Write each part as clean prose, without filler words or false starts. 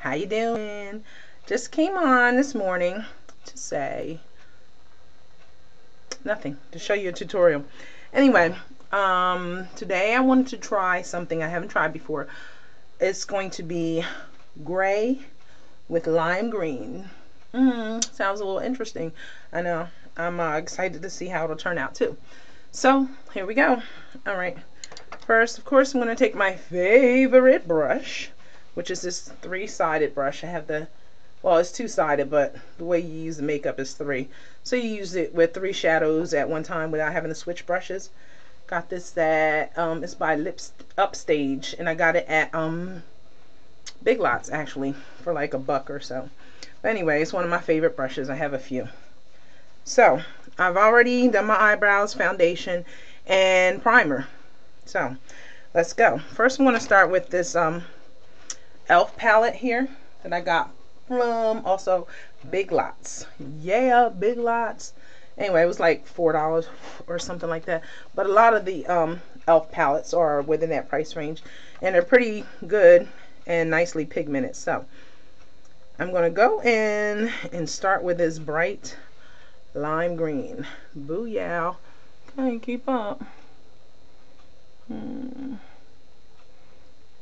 How you doing? Just came on this morning to say nothing, to show you a tutorial. Anyway, today I wanted to try something I haven't tried before. It's going to be gray with lime green. Sounds a little interesting. I know. I'm excited to see how it'll turn out too. So here we go. All right. First, of course, I'm going to take my favorite brush, which is this three-sided brush. I have the, well, it's two-sided, but the way you use the makeup is three. So you use it with three shadows at one time without having to switch brushes. Got this that it's by Lips Upstage, and I got it at Big Lots actually for like $1 or so. But anyway, it's one of my favorite brushes. I have a few. So I've already done my eyebrows, foundation, and primer. So let's go. First I'm going to start with this e.l.f. palette here that I got from also Big Lots. Yeah, Big Lots. Anyway, it was like $4 or something like that. But a lot of the e.l.f. palettes are within that price range, and they're pretty good and nicely pigmented. So I'm going to go in and start with this bright lime green. Booyah. Can't keep up.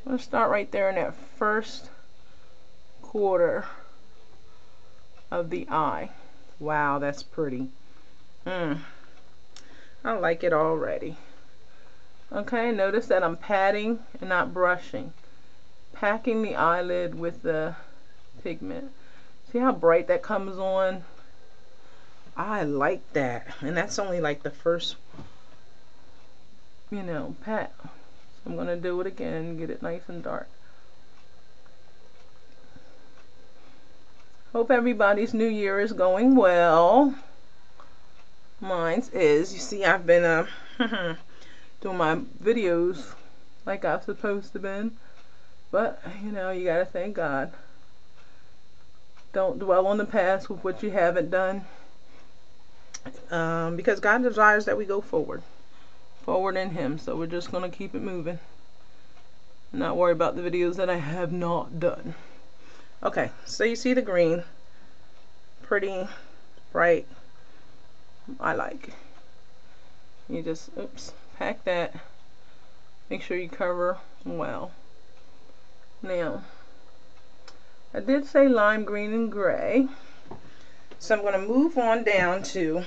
Let's start right there in that first quarter of the eye. Wow, that's pretty. I like it already. Okay, notice that I'm patting and not brushing. Packing the eyelid with the pigment. See how bright that comes on? I like that. And that's only like the first, pat. So I'm going to do it again, get it nice and dark. Hope everybody's new year is going well. Mine's is. You see, I've been doing my videos like I've supposed to been. But, you gotta thank God. Don't dwell on the past with what you haven't done. Because God desires that we go forward in Him. So we're just going to keep it moving. Not worry about the videos that I have not done. Okay, so you see the green. Pretty bright. I like. You just, pack that. Make sure you cover well. Now, I did say lime green and gray. So I'm going to move on down to,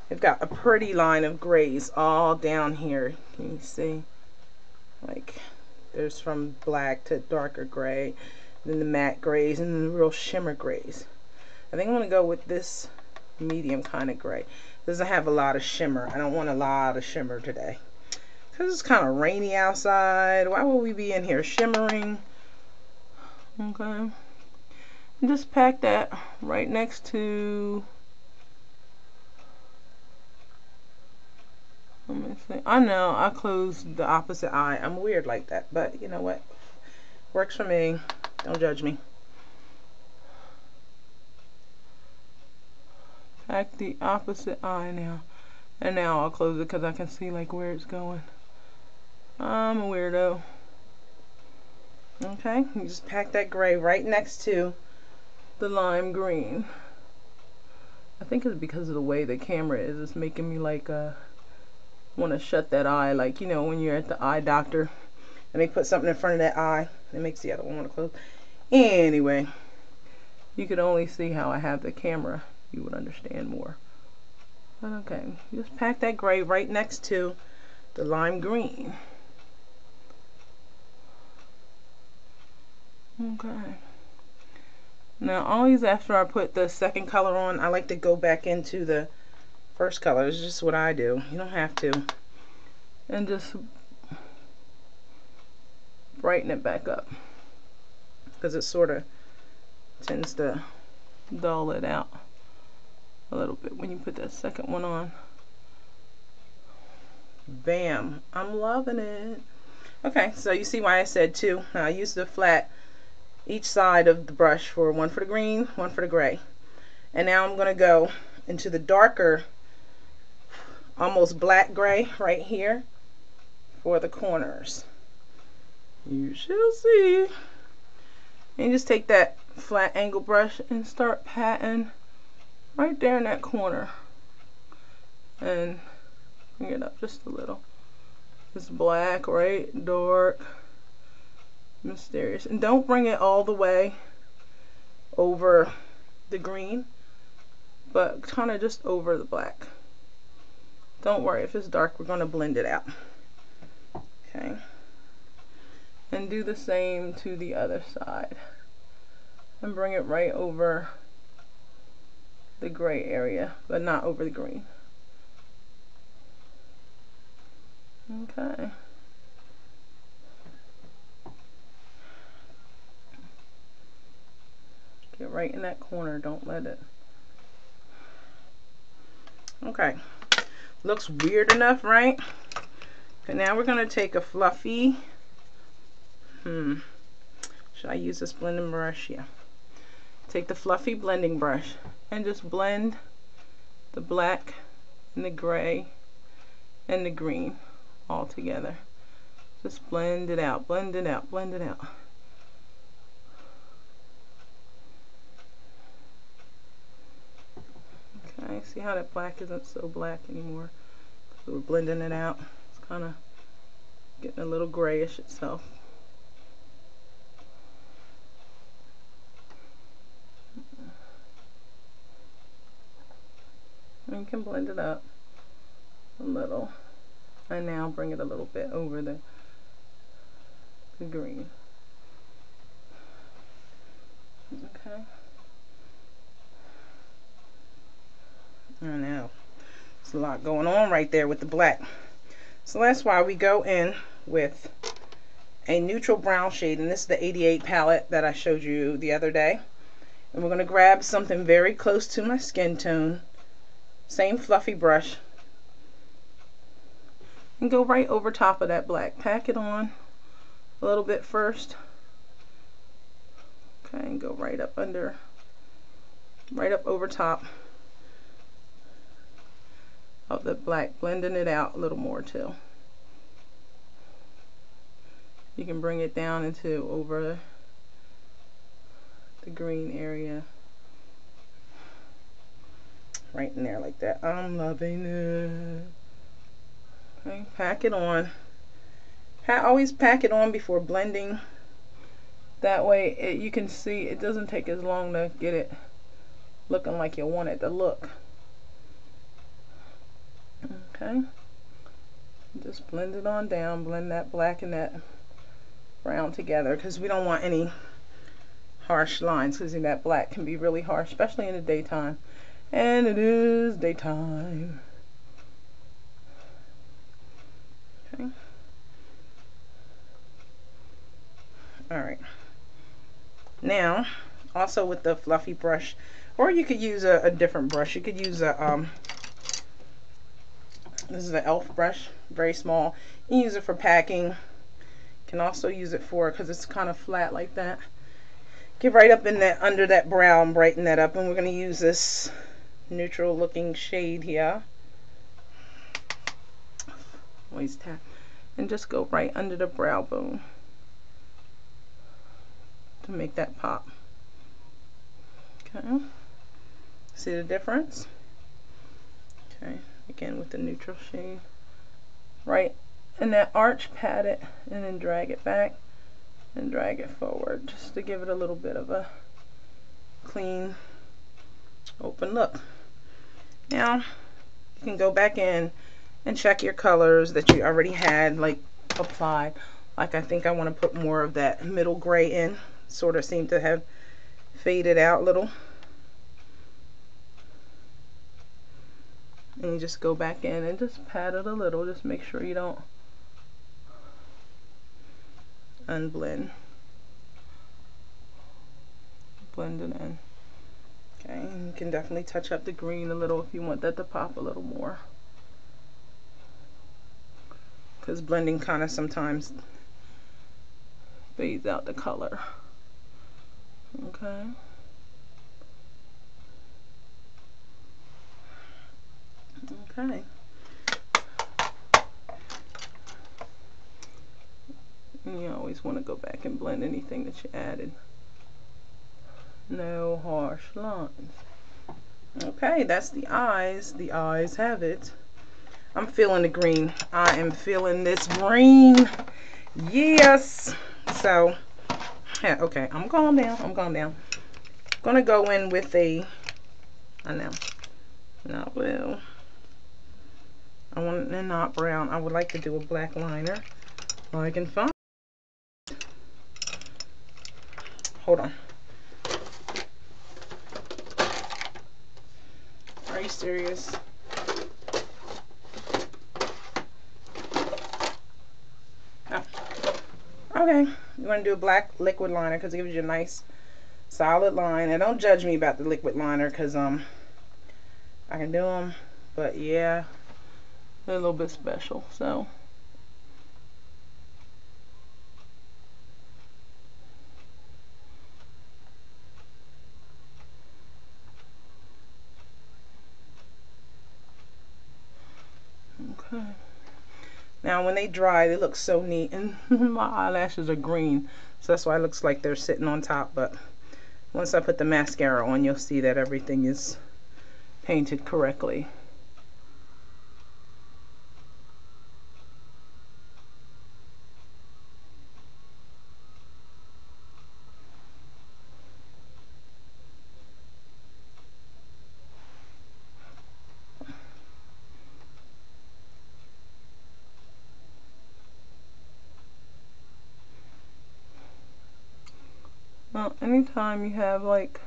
I've got a pretty line of grays all down here. Can you see? Like, there's from black to darker gray, then the matte grays, and then the real shimmer grays. I think I'm going to go with this medium kind of gray. It doesn't have a lot of shimmer. I don't want a lot of shimmer today, because it's kind of rainy outside. Why would we be in here shimmering? Okay. Just pack that right next to, let me see. I know I closed the opposite eye. I'm weird like that, but you know what? Works for me. Don't judge me. Pack the opposite eye now. And now I'll close it because I can see like where it's going. I'm a weirdo. Okay, you just pack that gray right next to the lime green. I think it's because of the way the camera is. It's making me like want to shut that eye, like when you're at the eye doctor and they put something in front of that eye, it makes the other one want to close. Anyway, you could only see how I have the camera, you would understand more. But okay, just pack that gray right next to the lime green. Okay. Now always after I put the second color on, I like to go back into the first color. It's just what I do. You don't have to. And just brighten it back up, because it sort of tends to dull it out a little bit when you put that second one on. Bam. I'm loving it. Okay, so you see why I said two. Now I use the flat each side of the brush for one for the green, one for the gray. And now I'm going to go into the darker, almost black gray right here for the corners. You shall see. And just take that flat angle brush and start patting right there in that corner. And bring it up just a little. It's black, right? Dark, mysterious. And don't bring it all the way over the green, but kind of just over the black. Don't worry, if it's dark, we're going to blend it out. Okay. And do the same to the other side. And bring it right over the gray area, but not over the green. Okay. Get right in that corner, don't let it. Okay. Looks weird enough, right? Okay, now we're going to take a fluffy, should I use this blending brush? Yeah. Take the fluffy blending brush and just blend the black and the gray and the green all together. Just blend it out, blend it out, blend it out. Okay, see how that black isn't so black anymore? So we're blending it out. It's kind of getting a little grayish itself. And you can blend it up a little. And now bring it a little bit over the green. Okay. And now there's a lot going on right there with the black. So that's why we go in with a neutral brown shade, and this is the 88 palette that I showed you the other day. And we're going to grab something very close to my skin tone, same fluffy brush, and go right over top of that black. Pack it on a little bit first. Okay, and go right up under, right up over top of the black, blending it out a little more too. You can bring it down into over the green area, right in there like that. I'm loving it. Okay, pack it on. Always pack it on before blending. That way you can see it doesn't take as long to get it looking like you want it to look. Okay, just blend it on down, blend that black and that brown together, because we don't want any harsh lines, because that black can be really harsh, especially in the daytime, and it is daytime. Okay. Alright, now also with the fluffy brush, or you could use a different brush. You could use a this is an e.l.f. brush, very small. You can use it for packing. You can also use it for, because it's kind of flat like that. Get right up in that, under that brown, brighten that up, and we're going to use this neutral looking shade here. Always tap. And just go right under the brow bone to make that pop. Okay. See the difference? Okay. Again with the neutral shade. Right in that arch, pat it, and then drag it back and drag it forward, just to give it a little bit of a clean, open look. Now you can go back in and check your colors that you already had like applied. Like I think I want to put more of that middle gray in. Sort of seem to have faded out a little. And you just go back in and just pat it a little. Just make sure you don't unblend. Blend it in. Okay, and you can definitely touch up the green a little if you want that to pop a little more. Because blending kind of sometimes fades out the color. Okay. Okay. And you always want to go back and blend anything that you added. No harsh lines. Okay, that's the eyes. The eyes have it. I'm feeling the green. I am feeling this green. Yes. So, yeah, okay, I'm calm down. I'm calm down. Gonna go in with a, I know, not blue. I want it not brown. I would like to do a black liner. All I can find. Hold on. Are you serious? Oh. Okay, you want to do a black liquid liner because it gives you a nice solid line. And don't judge me about the liquid liner because I can do them, but yeah, they're a little bit special. So okay. Now when they dry, they look so neat, and my eyelashes are green, so that's why it looks like they're sitting on top. But once I put the mascara on, you'll see that everything is painted correctly. Well, anytime you have like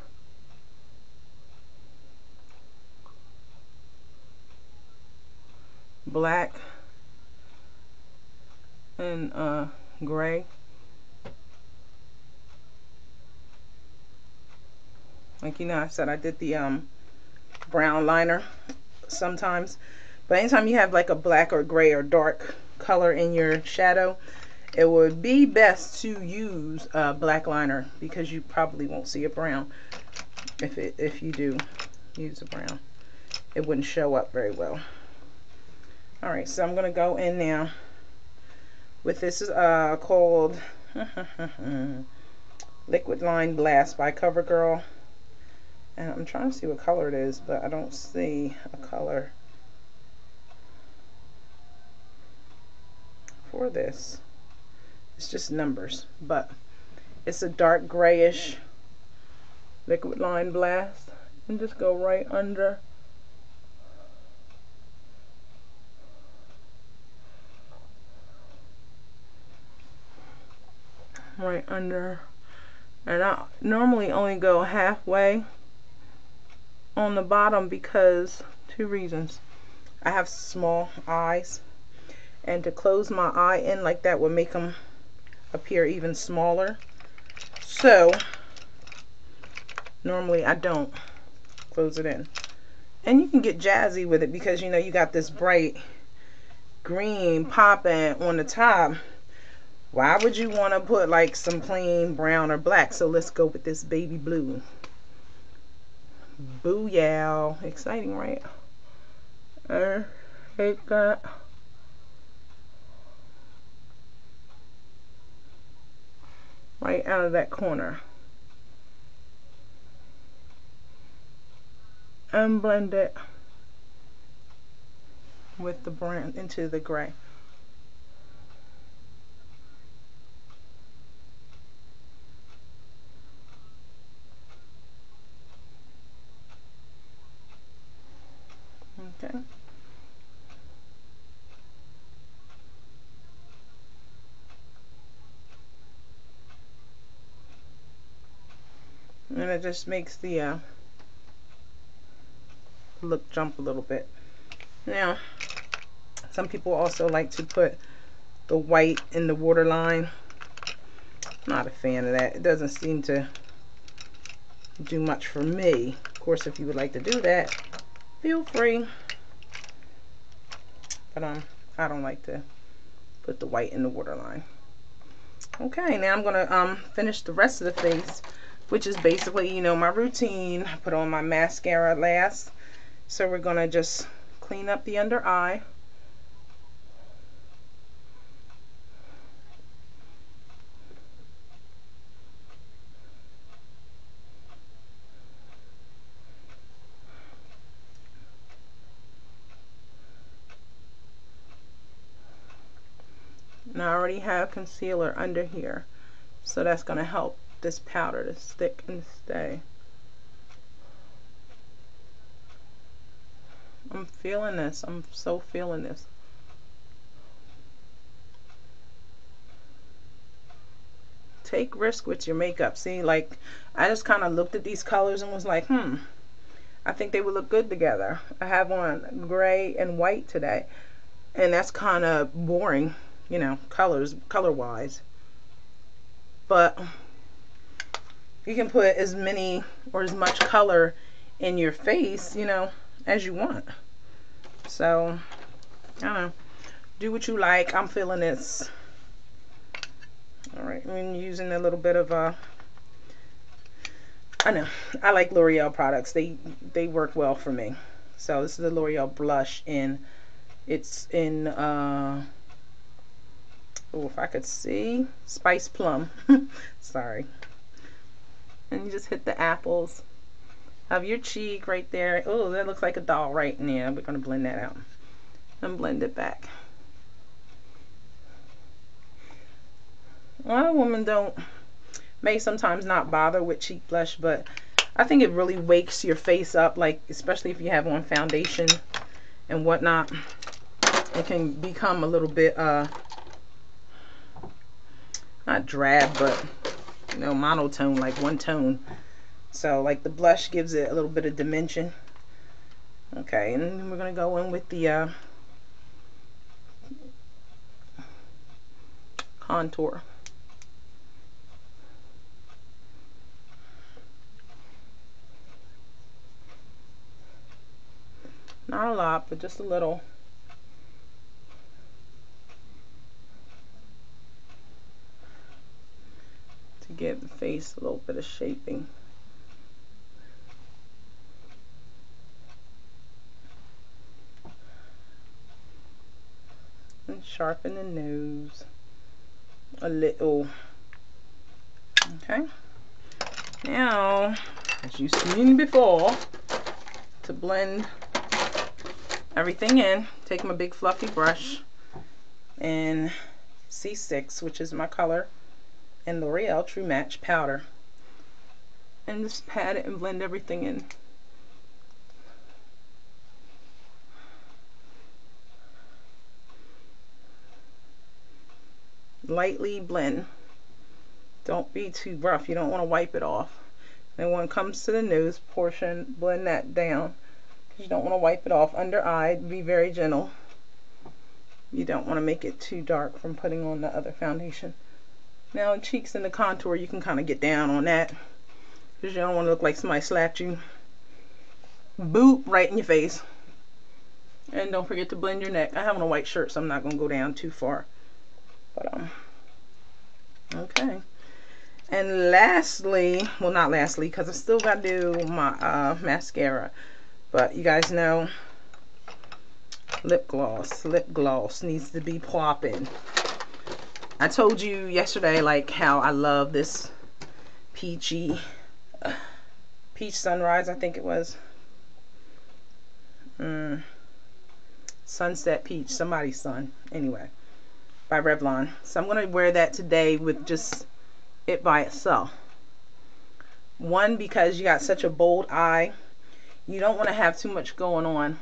black and gray, like I said I did the brown liner sometimes, but anytime you have like a black or gray or dark color in your shadow, it would be best to use a black liner because you probably won't see a brown. If you do use a brown, it wouldn't show up very well. Alright, so I'm gonna go in now with this called Liquid Line Blast by CoverGirl, and I'm trying to see what color it is, but I don't see a color for this. It's just numbers, but it's a dark grayish Liquid Line Blast, and just go right under and I normally only go halfway on the bottom because two reasons. I have small eyes, and to close my eye in like that would make them appear even smaller. So normally I don't close it in. And you can get jazzy with it because you know you got this bright green popping on the top. Why would you want to put like some plain brown or black? So let's go with this baby blue. Booyah. Exciting, right? Hate that. Right out of that corner. And blend it with the brown into the gray. Okay. And it just makes the look jump a little bit. Now, some people also like to put the white in the waterline. Not a fan of that. It doesn't seem to do much for me. Of course, if you would like to do that, feel free. But I don't like to put the white in the waterline. Okay, now I'm gonna finish the rest of the face, which is basically, you know, my routine. I put on my mascara last. So we're gonna just clean up the under eye. And I already have concealer under here, so that's going to help this powder to stick and stay. I'm feeling this. I'm so feeling this. Take risk with your makeup. See, like, I just kind of looked at these colors and was like, I think they would look good together. I have on gray and white today, and that's kind of boring, you know, color-wise. But you can put as many or as much color in your face, you know, as you want. So, I don't know. Do what you like. I'm feeling this. Alright, I'm using a little bit of I know, I like L'Oreal products. They work well for me. So this is the L'Oreal blush it's in oh, if I could see, Spice Plum. Sorry. And you just hit the apples of your cheek right there. Oh, that looks like a doll right in there. We're going to blend that out and blend it back. A lot of women may sometimes not bother with cheek blush, but I think it really wakes your face up, like especially if you have on foundation and whatnot. It can become a little bit not drab, but you know, monotone, like one tone. So like the blush gives it a little bit of dimension. Okay, and then we're gonna go in with the contour. Not a lot, but just a little. To give the face a little bit of shaping. And sharpen the nose a little. Okay. Now, as you've seen before, to blend everything in, take my big fluffy brush and C6, which is my color, and L'Oreal True Match powder, and just pat it and blend everything in. Lightly blend. Don't be too rough. You don't want to wipe it off. And when it comes to the nose portion, blend that down. You don't want to wipe it off. Under eye, be very gentle. You don't want to make it too dark from putting on the other foundation. Now in cheeks and the contour, you can kind of get down on that, because you don't want to look like somebody slapped you boop right in your face. And don't forget to blend your neck. I have on a white shirt, so I'm not going to go down too far. But okay. And lastly, well, not lastly, because I still got to do my mascara. But you guys know, lip gloss needs to be popping. I told you yesterday, like, how I love this peach sunrise, I think it was. Sunset peach, somebody's sun, anyway, by Revlon. So I'm going to wear that today with just it by itself. One, because you got such a bold eye, you don't want to have too much going on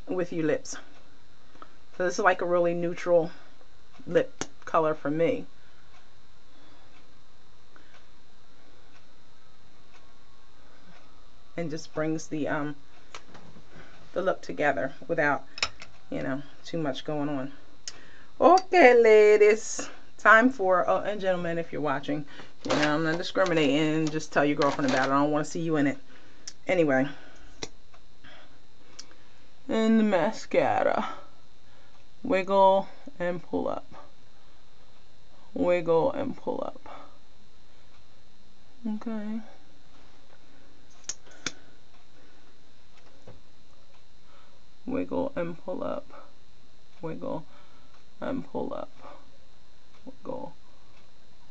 with your lips. So this is like a really neutral lip color for me. And just brings the look together without, you know, too much going on. Okay, ladies, time for and gentlemen, if you're watching, you know, I'm not discriminating. Just tell your girlfriend about it. I don't want to see you in it. Anyway, and the mascara, wiggle and pull up, wiggle and pull up. Okay. Wiggle and pull up, wiggle and pull up, wiggle,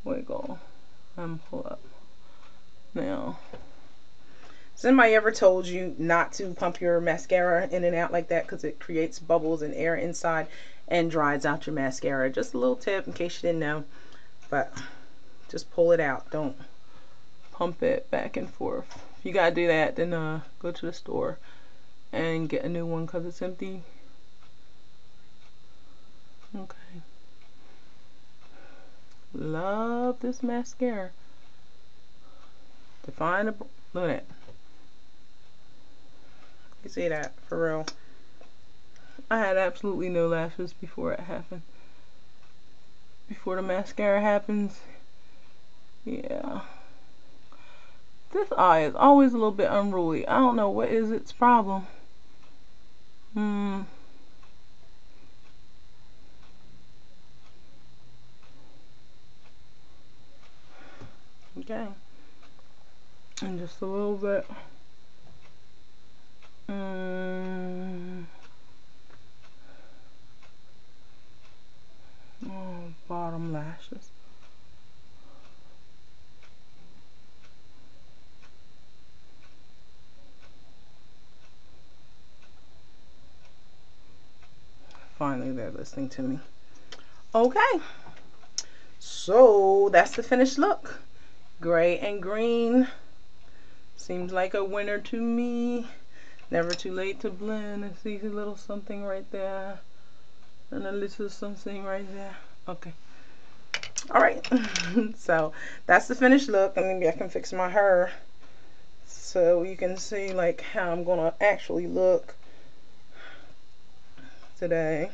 wiggle and pull up. Now, Has anybody ever told you not to pump your mascara in and out like that because it creates bubbles and air inside and dries out your mascara? Just a little tip in case you didn't know, but just pull it out. Don't pump it back and forth. If you gotta do that, then go to the store and get a new one because it's empty. Okay. Love this mascara. Define a, look at it. You see that? For real. I had absolutely no lashes before it happened. Before the mascara happens. Yeah. This eye is always a little bit unruly. I don't know what is its problem. Okay. And just a little bit. Oh, bottom lashes. Finally, they're listening to me. Okay. So, that's the finished look. Gray and green. Seems like a winner to me. Never too late to blend. And see a little something right there. And a little something right there. Okay. Alright. So, that's the finished look. And maybe I can fix my hair so you can see like how I'm gonna actually look today.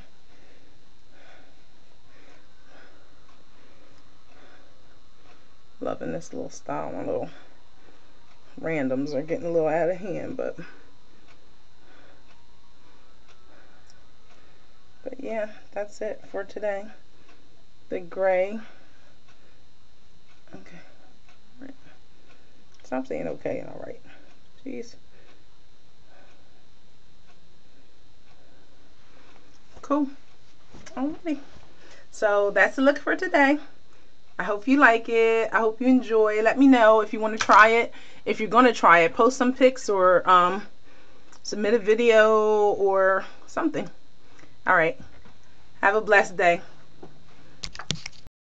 Loving this little style. My little randoms are getting a little out of hand, but yeah, that's it for today. The gray. Okay. Right. Stop saying okay and alright. Jeez. Cool. Alrighty. So that's the look for today. I hope you like it. I hope you enjoy. Let me know if you want to try it. If you're going to try it, post some pics or submit a video or something. Alright. Have a blessed day.